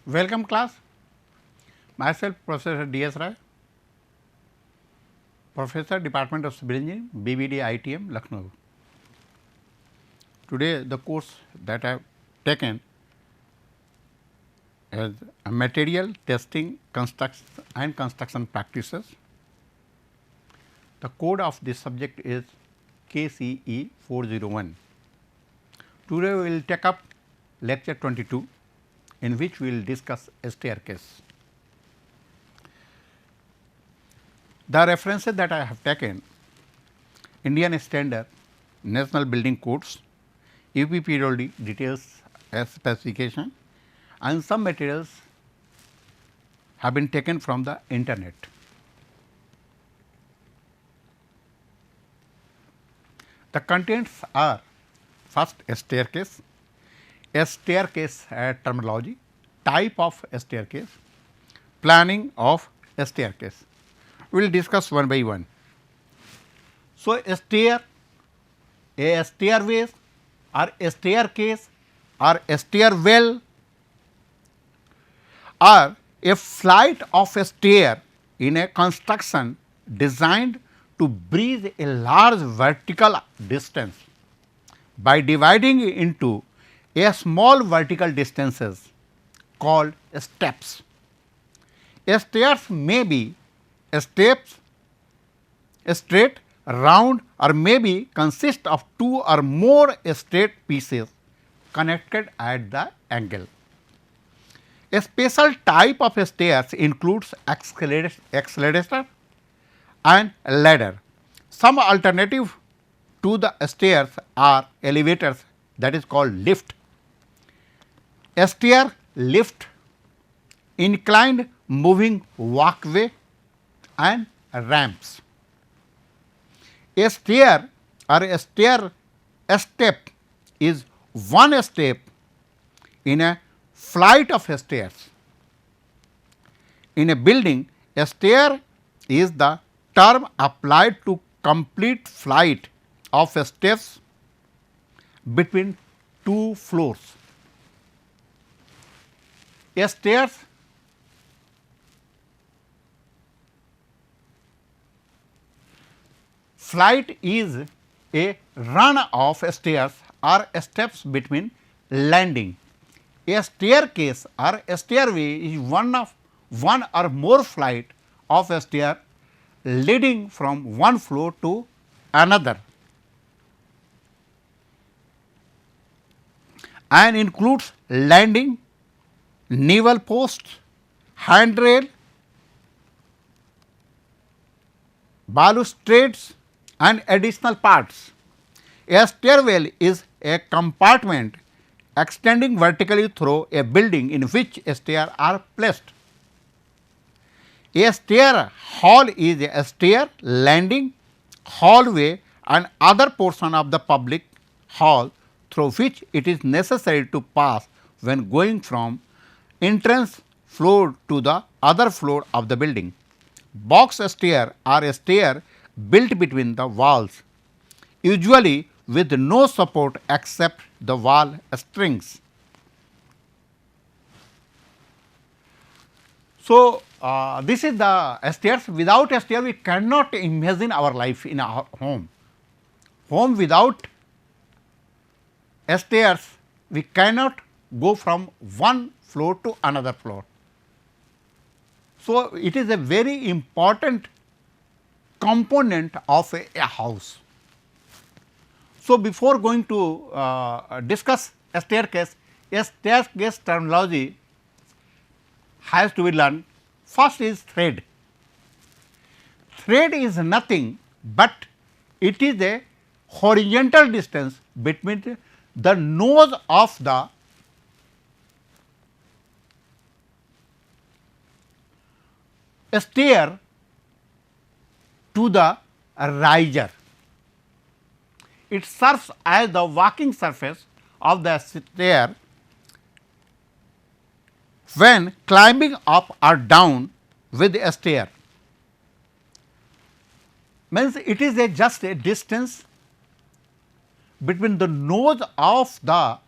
Welcome class, myself Professor D.S. Rai, Professor Department of Civil Engineering, BBD ITM, Lucknow. Today the course that I have taken is material testing construction and construction practices. The code of this subject is KCE 401. Today we will take up lecture 22, in which we will discuss a staircase. The references that I have taken: Indian Standard, National Building Codes, UPPWD details as specification, and some materials have been taken from the internet. The contents are: first, a staircase terminology, type of a staircase, planning of a staircase. We will discuss one by one. So, a stairways or a staircase or a stairwell or a flight of a stair in a construction designed to bridge a large vertical distance by dividing into a small vertical distances called steps. Stairs may be steps, straight, round, or maybe consist of two or more straight pieces connected at the angle. A special type of stairs includes accelerator and ladder. Some alternative to the stairs are elevators, that is called lift, stair lift, inclined moving walkway, and ramps. A stair or a step is one step in a flight of stairs. In a building, a stair is the term applied to complete flight of steps between two floors. A stairs flight is a run of stairs or steps between landing. A staircase or a stairway is one or more flight of a stair leading from one floor to another, and includes landing, newel post, handrail, balustrades, and additional parts. A stairwell is a compartment extending vertically through a building in which stairs are placed. A stair hall is a stair, landing, hallway, and other portion of the public hall through which it is necessary to pass when going from entrance floor to the other floor of the building. Box stair are a stair built between the walls, usually with no support except the wall strings. So, this is the stairs. Without a stair, we cannot imagine our life in our home. Home without stairs, we cannot go from one floor to another floor. So, it is a very important component of a house. So, before going to discuss a staircase terminology has to be learned. First is thread. Thread is nothing but it is a horizontal distance between the nose of the stair to the riser. It serves as the walking surface of the stair when climbing up or down with a stair. Means it is just a distance between the nose of the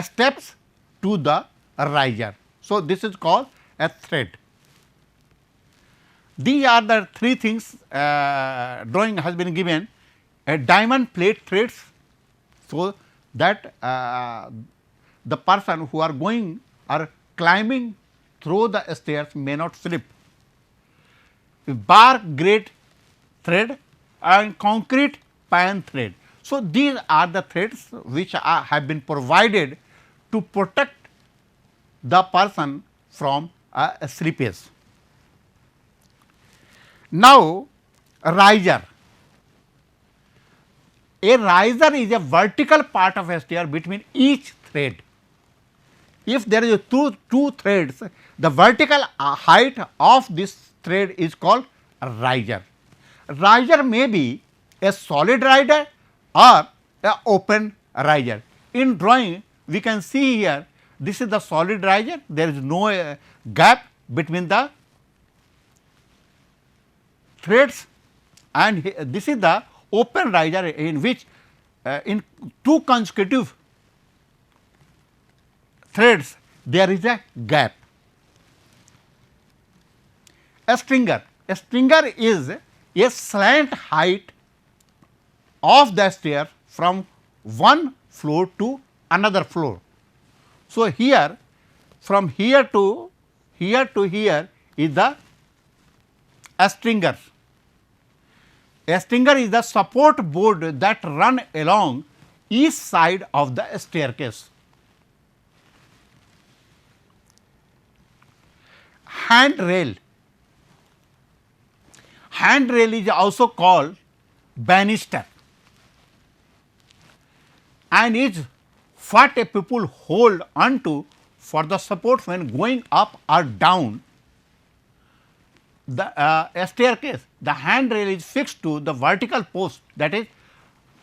steps to the riser. So, this is called a thread. These are the three things drawing has been given: a diamond plate threads, so that the person who are going or climbing through the stairs may not slip, bar grade thread and concrete pan thread. So, these are the threads which have been provided to protect the person from slippage. Now, riser. A riser is a vertical part of a stair between each thread. If there is two threads, the vertical height of this thread is called a riser. Riser may be a solid riser or a open riser. In drawing, we can see here, this is the solid riser, there is no gap between the threads, and this is the open riser in which in two consecutive threads there is a gap. A stringer is a slant height of the stair from one floor to another floor. So, here from here to here is the a stringer. A stringer is the support board that run along each side of the staircase. Handrail. Handrail is also called banister and is what a people hold onto for the support when going up or down the a staircase. The handrail is fixed to the vertical post, that is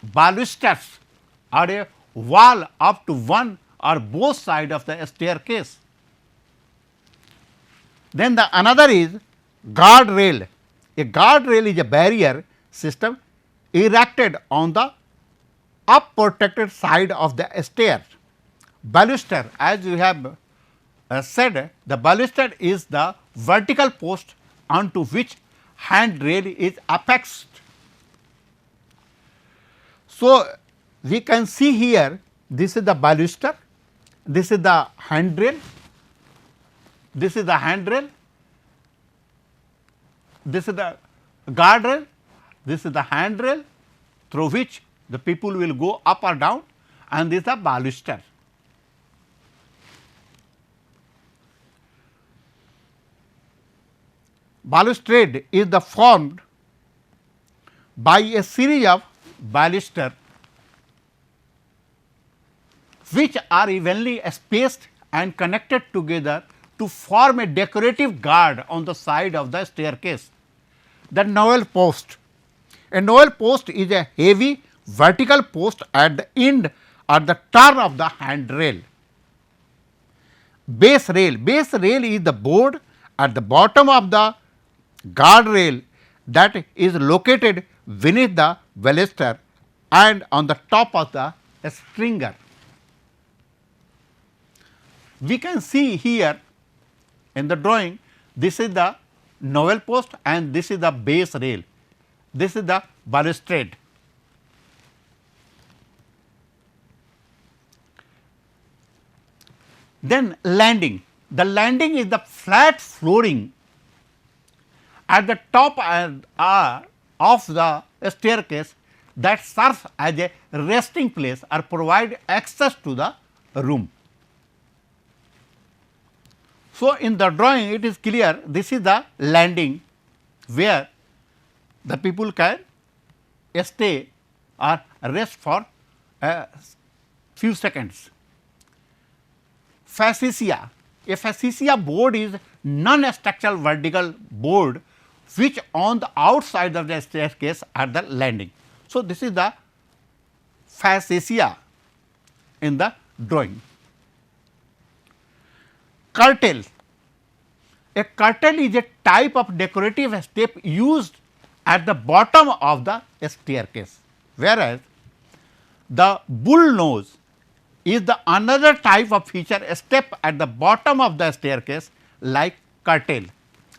balusters or a wall up to one or both sides of the staircase. Then the another is guard rail. A guard rail is a barrier system erected on the up protected side of the stair. Baluster, as we have said, the baluster is the vertical post onto which handrail is affixed. So, we can see here, this is the baluster, this is the handrail, this is the handrail, this is the guardrail, this is the handrail through which the people will go up or down, and this is the baluster. Balustrade is the formed by a series of baluster which are evenly spaced and connected together to form a decorative guard on the side of the staircase. The nowel post. A nowel post is a heavy vertical post at the end or the turn of the handrail. Base rail. Base rail is the board at the bottom of the guardrail that is located beneath the baluster and on the top of the stringer. We can see here in the drawing, this is the nowel post and this is the base rail, this is the balustrade. Then landing. The landing is the flat flooring at the top of the staircase that serves as a resting place or provide access to the room. So, in the drawing it is clear, this is the landing where the people can stay or rest for a few seconds. Fascia. A fascia board is non-structural vertical board which on the outside of the staircase at the landing. So, this is the fascia in the drawing. Curtail. A curtail is a type of decorative step used at the bottom of the staircase, whereas the bull nose is the another type of feature a step at the bottom of the staircase like curtail,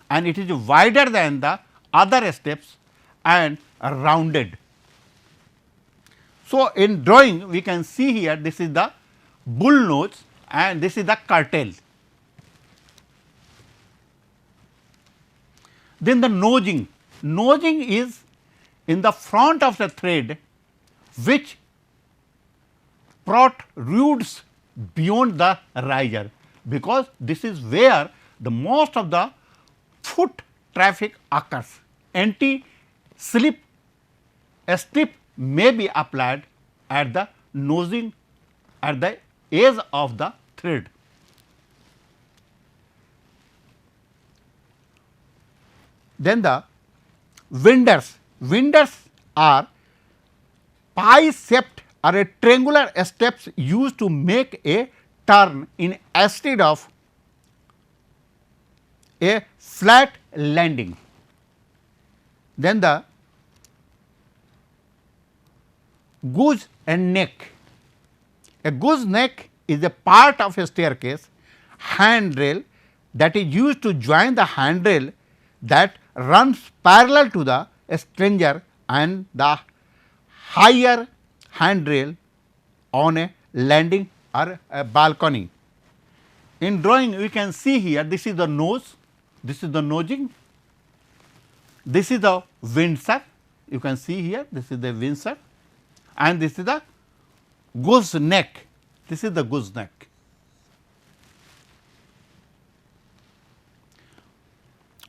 and it is wider than the other steps and rounded. So, in drawing we can see here this is the bull nose and this is the curtail. Then the nosing, nosing is in the front of the thread which protrudes beyond the riser, because this is where the most of the foot traffic occurs. Anti slip strip may be applied at the nosing at the edge of the thread. Then the winders, winders are pie shaped or a triangular steps used to make a turn instead of a flat landing. Then the goose and neck. A goose neck is a part of a staircase handrail that is used to join the handrail that runs parallel to the stringer and the higher handrail on a landing or a balcony. In drawing we can see here this is the nose, this is the nosing, this is the windsor, you can see here this is the windsor, and this is the goose neck, this is the goose neck.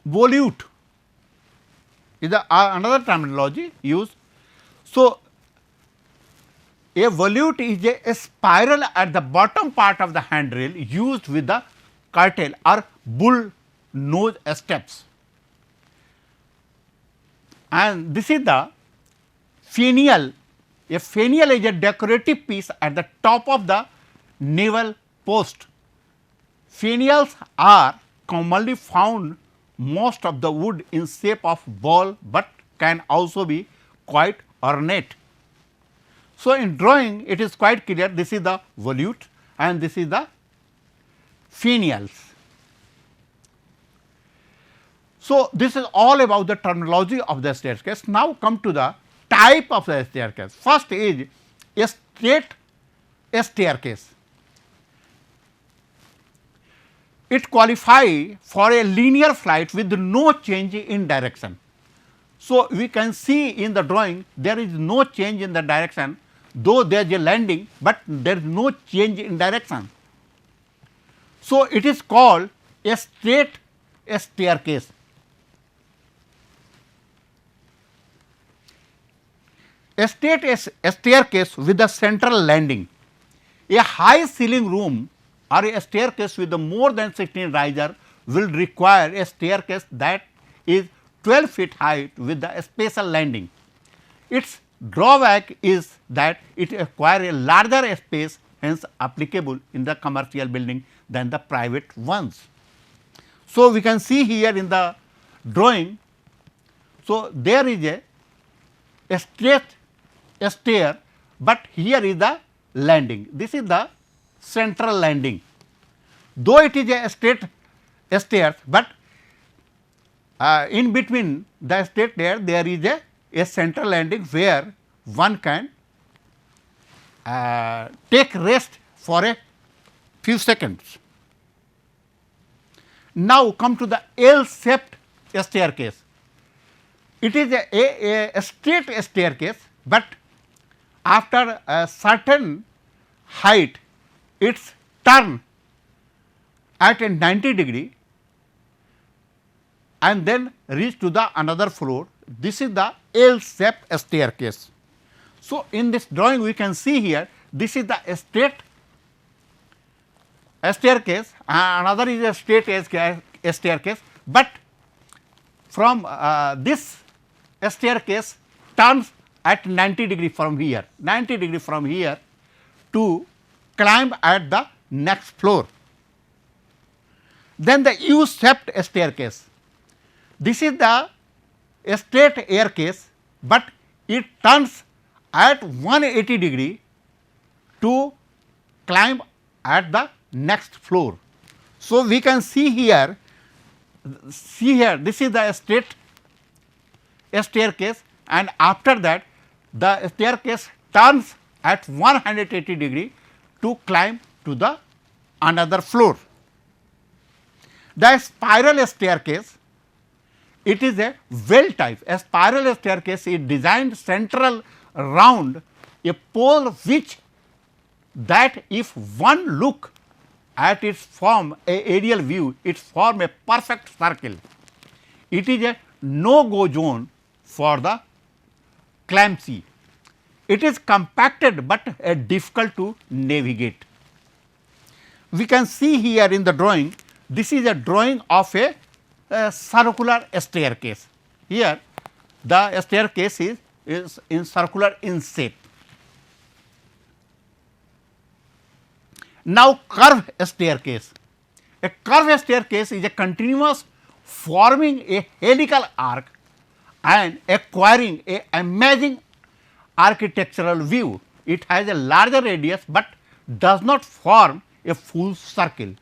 Volute is the another terminology used. So, a volute is a spiral at the bottom part of the handrail used with the curtail or bull nose steps, and this is the finial. A finial is a decorative piece at the top of the naval post. Finials are commonly found most of the wood in shape of ball, but can also be quite ornate. So, in drawing it is quite clear this is the volute and this is the finials. So, this is all about the terminology of the staircase. Now, come to the type of the staircase. First is a straight staircase. It qualifies for a linear flight with no change in direction. So, we can see in the drawing there is no change in the direction, though there is a landing, but there is no change in direction. So, it is called a straight staircase. A straight staircase with a central landing. A high ceiling room or a staircase with more than 16 riser will require a staircase that is 12 feet high with the special landing. Its drawback is that it requires a larger space, hence applicable in the commercial building than the private ones. So, we can see here in the drawing. So, there is a straight stair, but here is the landing. This is the central landing. Though it is a straight stairs, but in between the straight stair there is a central landing where one can take rest for a few seconds. Now, come to the L shaped staircase. It is a straight staircase, but after a certain height its turn at a 90 degree and then reach to the another floor. This is the L shaped staircase. So, in this drawing we can see here this is the straight staircase, another is a straight staircase, but from this staircase turns at 90 degree from here, 90 degree from here to climb at the next floor. Then the U shaped staircase. This is the straight staircase, but it turns at 180 degree to climb at the next floor. So, we can see here this is the straight staircase, and after that the staircase turns at 180 degree to climb to the another floor. The spiral staircase, it is a well type. A spiral staircase is designed central round a pole which that if one look at its form a aerial view, it form a perfect circle. It is a no go zone for the clumsy. It is compacted, but difficult to navigate. We can see here in the drawing, this is a drawing of a circular staircase. Here the staircase is in circular in shape. Now, curved staircase. A curved staircase is a continuous forming a helical arc and acquiring a amazing architectural view. It has a larger radius, but does not form a full circle.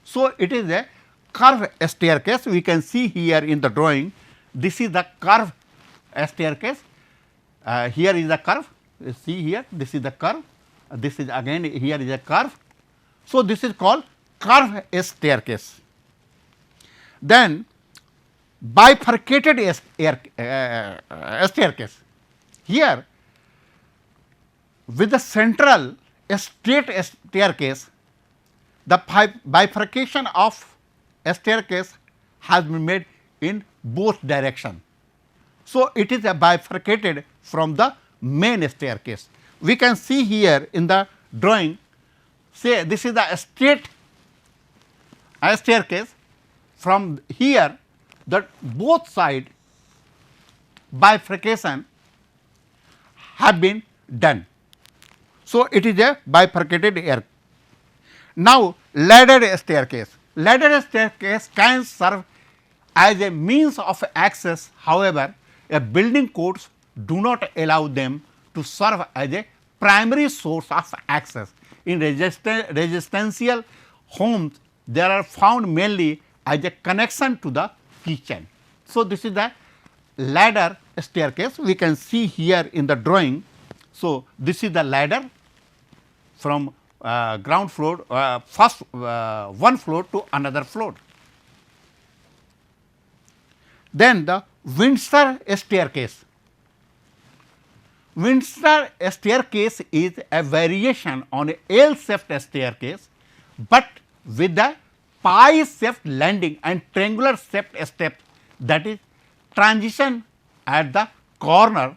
So, it is a curved staircase. We can see here in the drawing, this is the curved staircase. Here is the curve, see here, this is the curve, this is again here is a curve. So, this is called curved staircase. Then bifurcated staircase. Here with the central straight staircase, the bifurcation of a staircase has been made in both directions. So, it is a bifurcated from the main staircase. We can see here in the drawing, say this is the straight staircase. From here the both side bifurcation have been done. So, it is a bifurcated air. Now, laddered staircase. Laddered staircase can serve as a means of access. However, a building codes do not allow them to serve as a primary source of access. In residential homes, they are found mainly as a connection to the kitchen. So, this is the ladder staircase. We can see here in the drawing. So, this is the ladder from ground floor, first one floor to another floor. Then the Windsor staircase. Windsor staircase is a variation on a L-shaped staircase, but with the pie-shaped landing and triangular shaped steps, that is transition at the corner,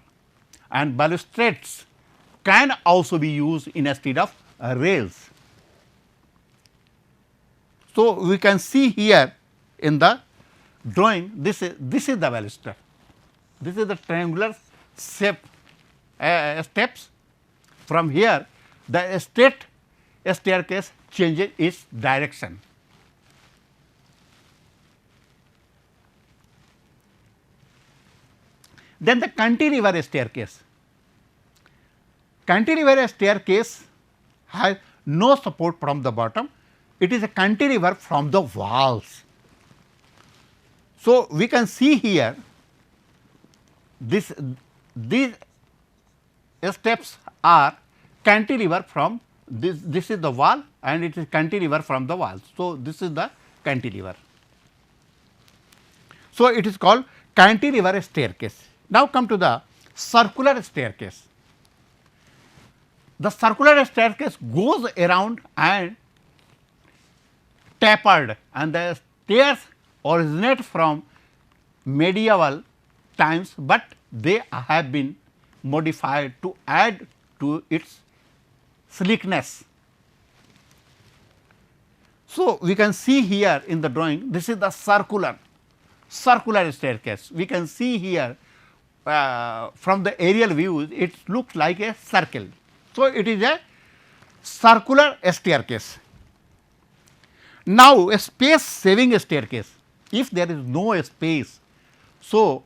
and balustrades can also be used instead of rails. So, we can see here in the drawing, this is the baluster, this is the triangular shape steps. From here the straight staircase changes its direction. Then the cantilever staircase. Cantilever staircase has no support from the bottom, it is a cantilever from the walls. So, we can see here these steps are cantilever from this is the wall and it is cantilever from the walls. So, this is the cantilever. So, it is called cantilever staircase. Now, come to the circular staircase. The circular staircase goes around and tapered, and the stairs originate from medieval times, but they have been modified to add to its sleekness. So, we can see here in the drawing, this is the circular staircase. We can see here from the aerial view, it looks like a circle. So, it is a circular staircase. Now, a space saving staircase, if there is no space, so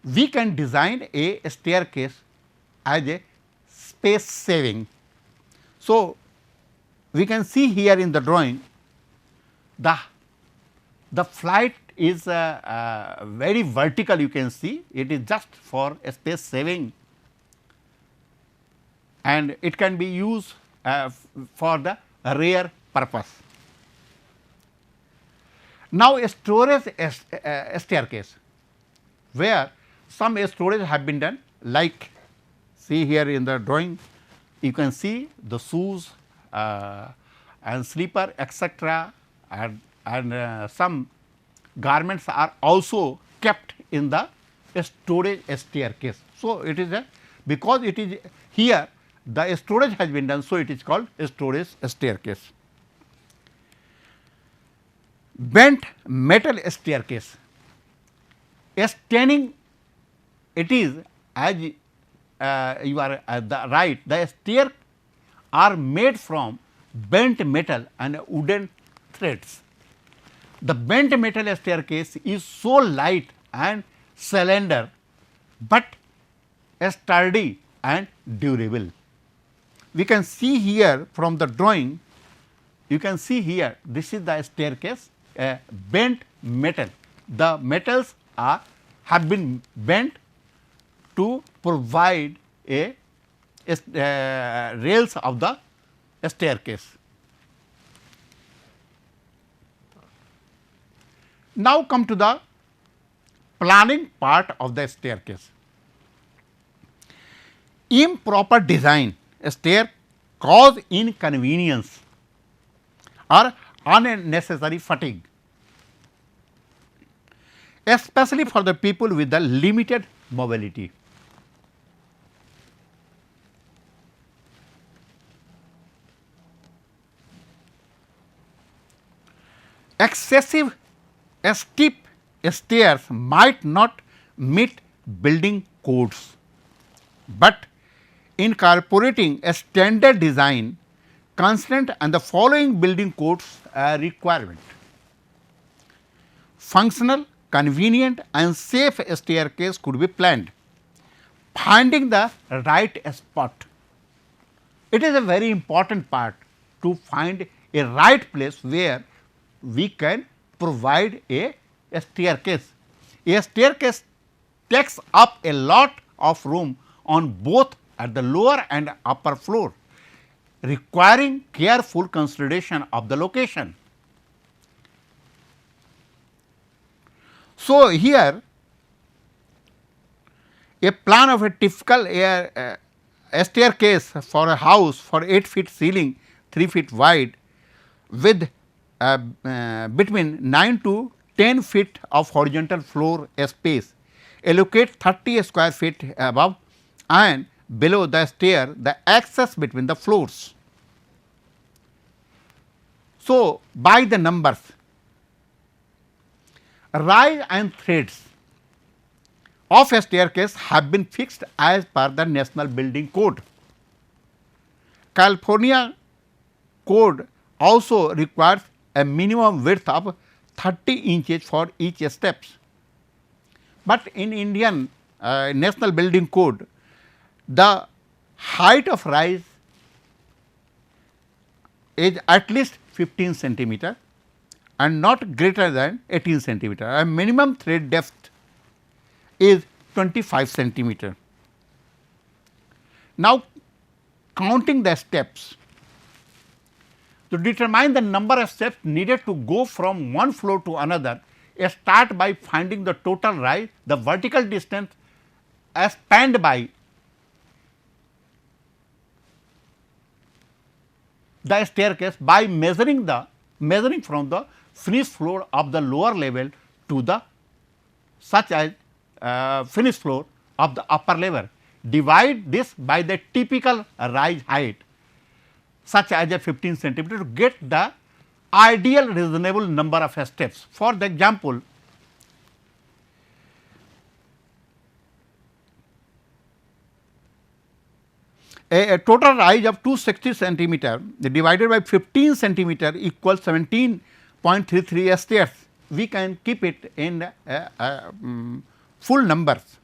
we can design a staircase as a space saving. So, we can see here in the drawing the flight is very vertical, you can see it is just for space saving, and it can be used for the rare purpose. Now, a storage staircase, where some storage have been done, like see here in the drawing you can see the shoes and slipper etc., and some garments are also kept in the storage staircase. So, it is a, because it is here the storage has been done, so it is called a storage staircase. Bent metal staircase, standing it is, as you are right, the stair are made from bent metal and wooden threads. The bent metal staircase is so light and slender, but sturdy and durable. We can see here from the drawing, you can see here this is the staircase, bent metal. The metals are have been bent to provide a rails of the staircase. Now, come to the planning part of the staircase. Improper design stair cause inconvenience or unnecessary fatigue, especially for the people with the limited mobility. Excessive steep stairs might not meet building codes, but incorporating a standard design constant and the following building codes requirement. Functional, convenient and safe staircase could be planned. Finding the right spot. It is a very important part to find a right place where we can provide a staircase. A staircase takes up a lot of room on both at the lower and upper floor, requiring careful consideration of the location. So, here a plan of a typical staircase for a house for 8 feet ceiling, 3 feet wide with between 9 to 10 feet of horizontal floor space, allocate 30 square feet above and below the stair the access between the floors. So, by the numbers, rise and threads of a staircase have been fixed as per the National Building Code. California code also requires a minimum width of 30 inches for each steps, but in Indian National Building Code the height of rise is at least 15 centimeter and not greater than 18 centimeter, and minimum thread depth is 25 centimeter. Now, counting the steps. To determine the number of steps needed to go from one floor to another, start by finding the total rise, the vertical distance spanned by the staircase by measuring from the finished floor of the lower level to the such as finished floor of the upper level. Divide this by the typical rise height such as a 15 centimeter to get the ideal reasonable number of steps. For the example, a total rise of 260 centimeter divided by 15 centimeter equals 17.33 stairs. We can keep it in full numbers.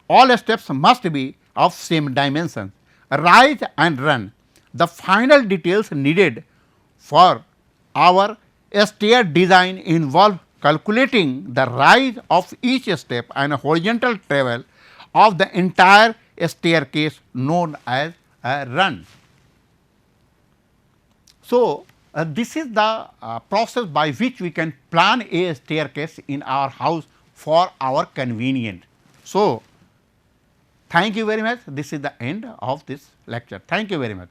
All steps must be of same dimension. Rise and run. the final details needed for our stair design involve calculating the rise of each step and horizontal travel of the entire staircase known as a run. So, this is the process by which we can plan a staircase in our house for our convenience. So, thank you very much. This is the end of this lecture. Thank you very much.